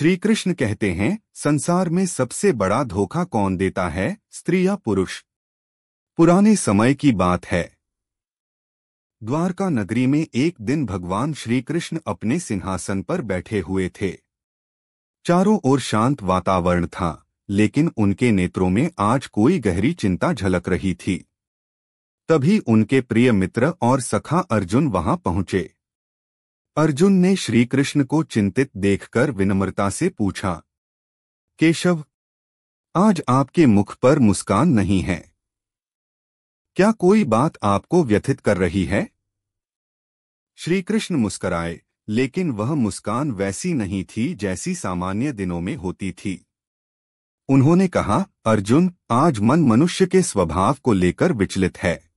श्री कृष्ण कहते हैं, संसार में सबसे बड़ा धोखा कौन देता है, स्त्री या पुरुष? पुराने समय की बात है। द्वारका नगरी में एक दिन भगवान श्री कृष्ण अपने सिंहासन पर बैठे हुए थे। चारों ओर शांत वातावरण था, लेकिन उनके नेत्रों में आज कोई गहरी चिंता झलक रही थी। तभी उनके प्रिय मित्र और सखा अर्जुन वहां पहुंचे। अर्जुन ने श्री कृष्ण को चिंतित देखकर विनम्रता से पूछा, केशव, आज आपके मुख पर मुस्कान नहीं है। क्या कोई बात आपको व्यथित कर रही है? श्री कृष्ण मुस्कराए, लेकिन वह मुस्कान वैसी नहीं थी जैसी सामान्य दिनों में होती थी। उन्होंने कहा, अर्जुन, आज मन मनुष्य के स्वभाव को लेकर विचलित है।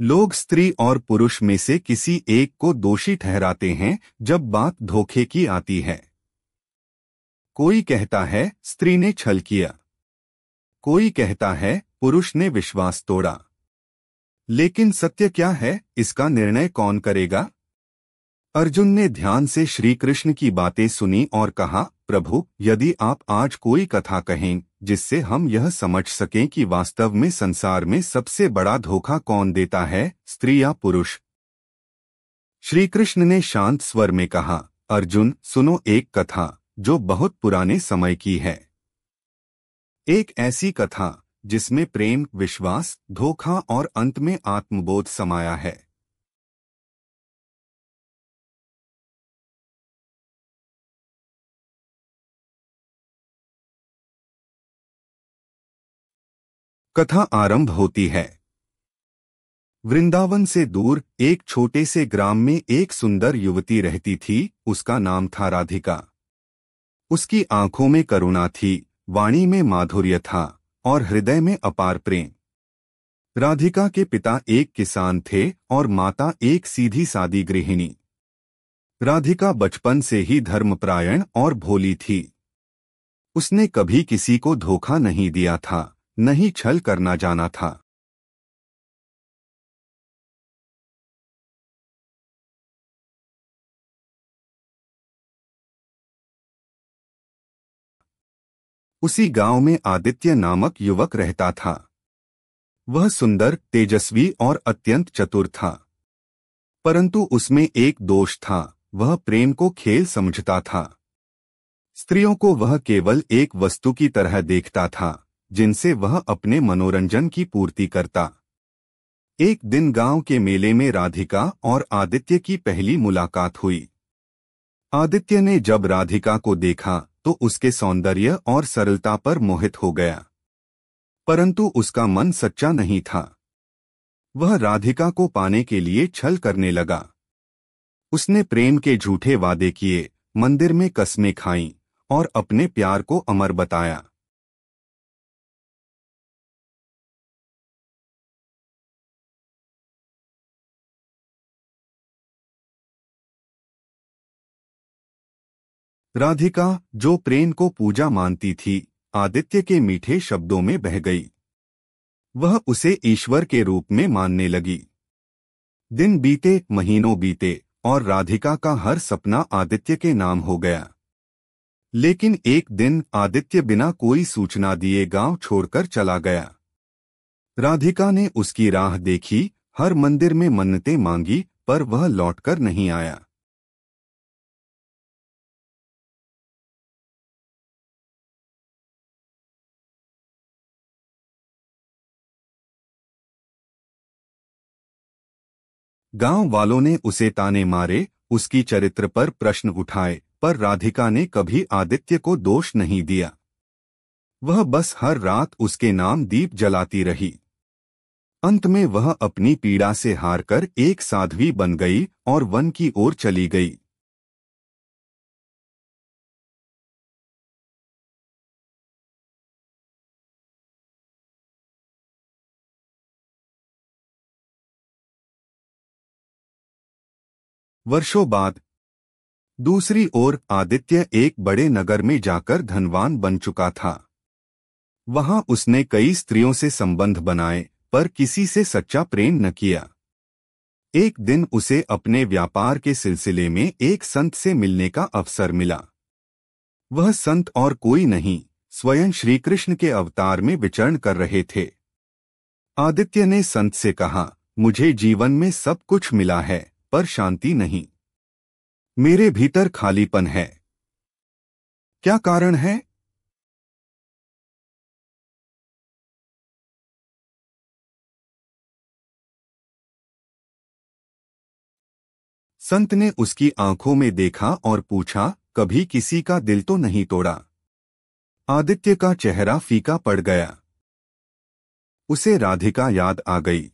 लोग स्त्री और पुरुष में से किसी एक को दोषी ठहराते हैं जब बात धोखे की आती है। कोई कहता है स्त्री ने छल किया, कोई कहता है पुरुष ने विश्वास तोड़ा। लेकिन सत्य क्या है, इसका निर्णय कौन करेगा? अर्जुन ने ध्यान से श्री कृष्ण की बातें सुनी और कहा, प्रभु, यदि आप आज कोई कथा कहें जिससे हम यह समझ सकें कि वास्तव में संसार में सबसे बड़ा धोखा कौन देता है, स्त्री या पुरुष। श्री कृष्ण ने शांत स्वर में कहा, अर्जुन, सुनो एक कथा जो बहुत पुराने समय की है। एक ऐसी कथा जिसमें प्रेम, विश्वास, धोखा और अंत में आत्मबोध समाया है। कथा आरंभ होती है। वृंदावन से दूर एक छोटे से ग्राम में एक सुंदर युवती रहती थी। उसका नाम था राधिका। उसकी आंखों में करुणा थी, वाणी में माधुर्य था और हृदय में अपार प्रेम। राधिका के पिता एक किसान थे और माता एक सीधी सादी गृहिणी। राधिका बचपन से ही धर्मपरायण और भोली थी। उसने कभी किसी को धोखा नहीं दिया था, न ही छल करना जाना था। उसी गांव में आदित्य नामक युवक रहता था। वह सुंदर, तेजस्वी और अत्यंत चतुर था। परंतु उसमें एक दोष था, वह प्रेम को खेल समझता था। स्त्रियों को वह केवल एक वस्तु की तरह देखता था, जिनसे वह अपने मनोरंजन की पूर्ति करता। एक दिन गांव के मेले में राधिका और आदित्य की पहली मुलाकात हुई। आदित्य ने जब राधिका को देखा तो उसके सौंदर्य और सरलता पर मोहित हो गया। परंतु उसका मन सच्चा नहीं था। वह राधिका को पाने के लिए छल करने लगा। उसने प्रेम के झूठे वादे किए, मंदिर में कस्में खाईं और अपने प्यार को अमर बताया। राधिका, जो प्रेम को पूजा मानती थी, आदित्य के मीठे शब्दों में बह गई। वह उसे ईश्वर के रूप में मानने लगी। दिन बीते, महीनों बीते और राधिका का हर सपना आदित्य के नाम हो गया। लेकिन एक दिन आदित्य बिना कोई सूचना दिए गांव छोड़कर चला गया। राधिका ने उसकी राह देखी, हर मंदिर में मन्नतें मांगी, पर वह लौटकर नहीं आया। गांव वालों ने उसे ताने मारे, उसकी चरित्र पर प्रश्न उठाए, पर राधिका ने कभी आदित्य को दोष नहीं दिया। वह बस हर रात उसके नाम दीप जलाती रही। अंत में वह अपनी पीड़ा से हारकर एक साध्वी बन गई और वन की ओर चली गई। वर्षों बाद दूसरी ओर आदित्य एक बड़े नगर में जाकर धनवान बन चुका था। वहां उसने कई स्त्रियों से संबंध बनाए, पर किसी से सच्चा प्रेम न किया। एक दिन उसे अपने व्यापार के सिलसिले में एक संत से मिलने का अवसर मिला। वह संत और कोई नहीं, स्वयं श्री कृष्ण के अवतार में विचरण कर रहे थे। आदित्य ने संत से कहा, मुझे जीवन में सब कुछ मिला है, पर शांति नहीं। मेरे भीतर खालीपन है। क्या कारण है? संत ने उसकी आंखों में देखा और पूछा, कभी किसी का दिल तो नहीं तोड़ा? आदित्य का चेहरा फीका पड़ गया। उसे राधिका याद आ गई।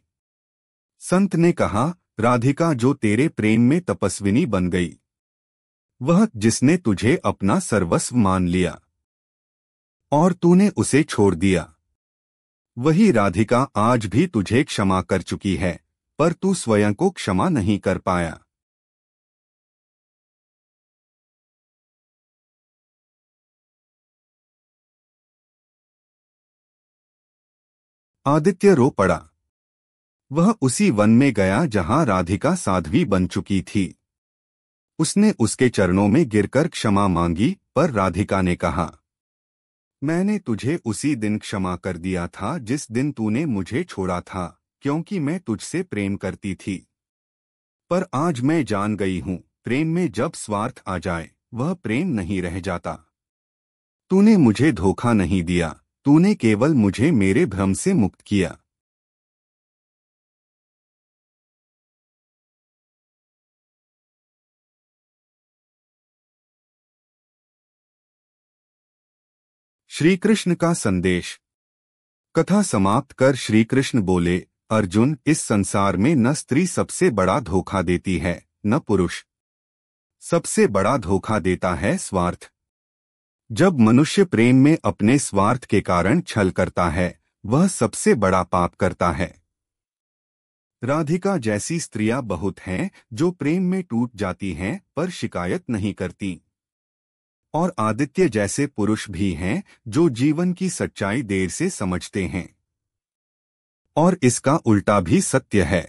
संत ने कहा, राधिका जो तेरे प्रेम में तपस्विनी बन गई, वह जिसने तुझे अपना सर्वस्व मान लिया और तूने उसे छोड़ दिया, वही राधिका आज भी तुझे क्षमा कर चुकी है, पर तू स्वयं को क्षमा नहीं कर पाया। आदित्य रो पड़ा। वह उसी वन में गया जहां राधिका साध्वी बन चुकी थी। उसने उसके चरणों में गिरकर क्षमा मांगी, पर राधिका ने कहा, मैंने तुझे उसी दिन क्षमा कर दिया था जिस दिन तूने मुझे छोड़ा था, क्योंकि मैं तुझसे प्रेम करती थी। पर आज मैं जान गई हूँ, प्रेम में जब स्वार्थ आ जाए, वह प्रेम नहीं रह जाता। तूने मुझे धोखा नहीं दिया, तूने केवल मुझे मेरे भ्रम से मुक्त किया। श्री कृष्ण का संदेश। कथा समाप्त कर श्री कृष्ण बोले, अर्जुन, इस संसार में न स्त्री सबसे बड़ा धोखा देती है, न पुरुष। सबसे बड़ा धोखा देता है स्वार्थ। जब मनुष्य प्रेम में अपने स्वार्थ के कारण छल करता है, वह सबसे बड़ा पाप करता है। राधिका जैसी स्त्रियां बहुत हैं जो प्रेम में टूट जाती हैं पर शिकायत नहीं करती। और आदित्य जैसे पुरुष भी हैं जो जीवन की सच्चाई देर से समझते हैं। और इसका उल्टा भी सत्य है।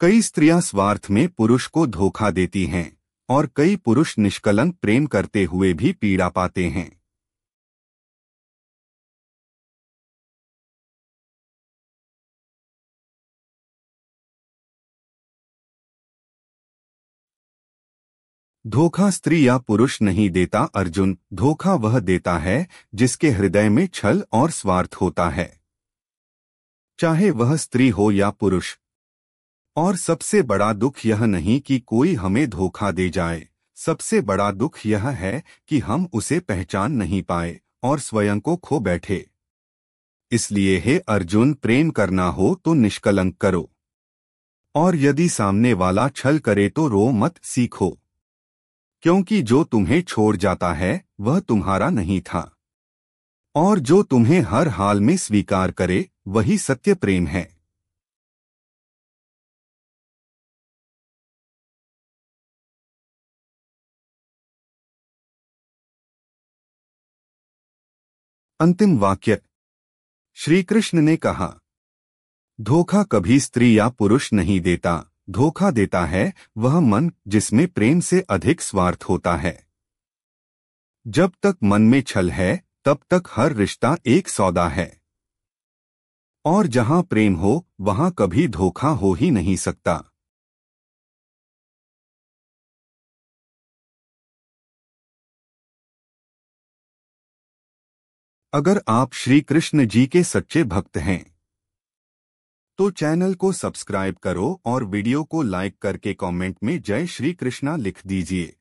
कई स्त्रियां स्वार्थ में पुरुष को धोखा देती हैं और कई पुरुष निष्कलंक प्रेम करते हुए भी पीड़ा पाते हैं। धोखा स्त्री या पुरुष नहीं देता अर्जुन, धोखा वह देता है जिसके हृदय में छल और स्वार्थ होता है, चाहे वह स्त्री हो या पुरुष। और सबसे बड़ा दुख यह नहीं कि कोई हमें धोखा दे जाए, सबसे बड़ा दुख यह है कि हम उसे पहचान नहीं पाए और स्वयं को खो बैठे। इसलिए हे अर्जुन, प्रेम करना हो तो निष्कलंक करो, और यदि सामने वाला छल करे तो रो मत, सीखो। क्योंकि जो तुम्हें छोड़ जाता है वह तुम्हारा नहीं था, और जो तुम्हें हर हाल में स्वीकार करे वही सत्य प्रेम है। अंतिम वाक्य। श्री कृष्ण ने कहा, धोखा कभी स्त्री या पुरुष नहीं देता, धोखा देता है वह मन जिसमें प्रेम से अधिक स्वार्थ होता है। जब तक मन में छल है तब तक हर रिश्ता एक सौदा है, और जहां प्रेम हो वहां कभी धोखा हो ही नहीं सकता। अगर आप श्री कृष्ण जी के सच्चे भक्त हैं तो चैनल को सब्सक्राइब करो और वीडियो को लाइक करके कमेंट में जय श्री कृष्णा लिख दीजिए।